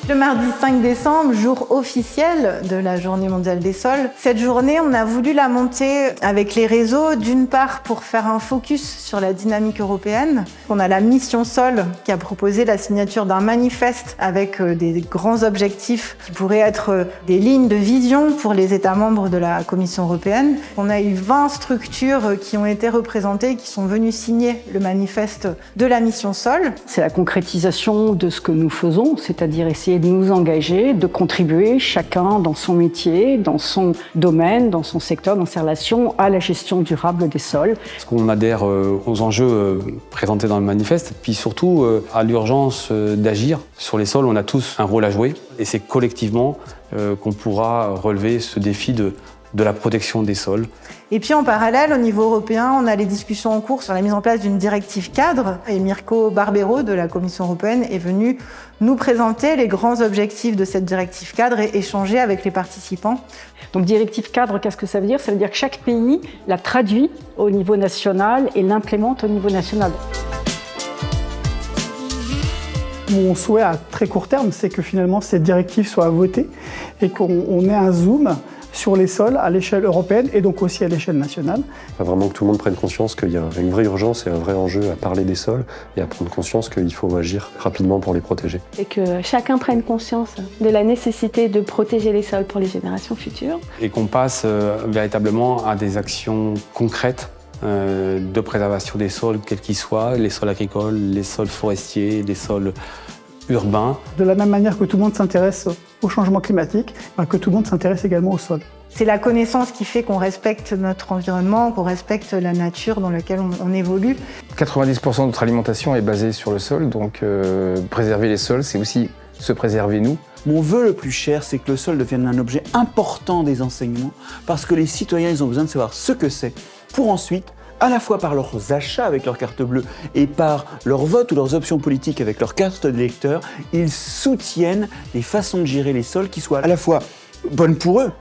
Le mardi 5 décembre, jour officiel de la Journée mondiale des sols. Cette journée, on a voulu la monter avec les réseaux, d'une part pour faire un focus sur la dynamique européenne. On a la Mission Sol qui a proposé la signature d'un manifeste avec des grands objectifs qui pourraient être des lignes de vision pour les États membres de la Commission européenne. On a eu 20 structures qui ont été représentées, qui sont venues signer le manifeste de la Mission Sol. C'est la concrétisation de ce que nous faisons, c'est-à-dire essayer de nous engager, de contribuer chacun dans son métier, dans son domaine, dans son secteur, dans ses relations à la gestion durable des sols. Parce qu'on adhère aux enjeux présentés dans le manifeste, puis surtout à l'urgence d'agir. Sur les sols, on a tous un rôle à jouer et c'est collectivement qu'on pourra relever ce défi de la protection des sols. Et puis en parallèle, au niveau européen, on a les discussions en cours sur la mise en place d'une directive cadre. Et Mirko Barbero de la Commission européenne est venu nous présenter les grands objectifs de cette directive cadre et échanger avec les participants. Donc directive cadre, qu'est-ce que ça veut dire? Ça veut dire que chaque pays la traduit au niveau national et l'implémente au niveau national. Mon souhait à très court terme, c'est que finalement cette directive soit votée et qu'on ait un zoom sur les sols à l'échelle européenne et donc aussi à l'échelle nationale. Vraiment que tout le monde prenne conscience qu'il y a une vraie urgence et un vrai enjeu à parler des sols et à prendre conscience qu'il faut agir rapidement pour les protéger. Et que chacun prenne conscience de la nécessité de protéger les sols pour les générations futures. Et qu'on passe véritablement à des actions concrètes de préservation des sols, quels qu'ils soient, les sols agricoles, les sols forestiers, les sols urbains. De la même manière que tout le monde s'intéresse au changement climatique, que tout le monde s'intéresse également au sol. C'est la connaissance qui fait qu'on respecte notre environnement, qu'on respecte la nature dans laquelle on évolue. 90% de notre alimentation est basée sur le sol, donc préserver les sols, c'est aussi se préserver nous. Mon vœu le plus cher, c'est que le sol devienne un objet important des enseignements, parce que les citoyens, ils ont besoin de savoir ce que c'est, pour ensuite, à la fois par leurs achats avec leur carte bleue et par leur vote ou leurs options politiques avec leur carte d'électeur, ils soutiennent des façons de gérer les sols qui soient à la fois bonnes pour eux,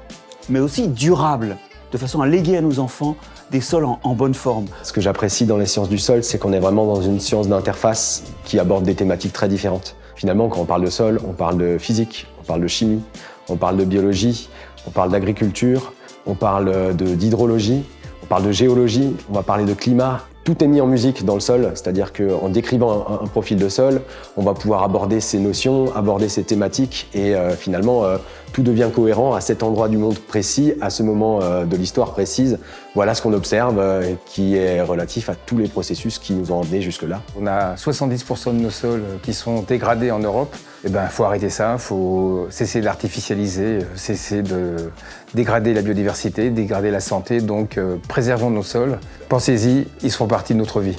mais aussi durables, de façon à léguer à nos enfants des sols en bonne forme. Ce que j'apprécie dans les sciences du sol, c'est qu'on est vraiment dans une science d'interface qui aborde des thématiques très différentes. Finalement, quand on parle de sol, on parle de physique, on parle de chimie, on parle de biologie, on parle d'agriculture, on parle d'hydrologie, on parle de géologie, on va parler de climat. Tout est mis en musique dans le sol, c'est-à-dire qu'en décrivant un profil de sol, on va pouvoir aborder ces notions, aborder ces thématiques et finalement tout devient cohérent à cet endroit du monde précis, à ce moment de l'histoire précise. Voilà ce qu'on observe qui est relatif à tous les processus qui nous ont emmenés jusque-là. On a 70% de nos sols qui sont dégradés en Europe. Eh ben, faut arrêter ça, faut cesser de l'artificialiser, cesser de dégrader la biodiversité, dégrader la santé. Donc préservons nos sols. Pensez-y, ils seront partie de notre vie.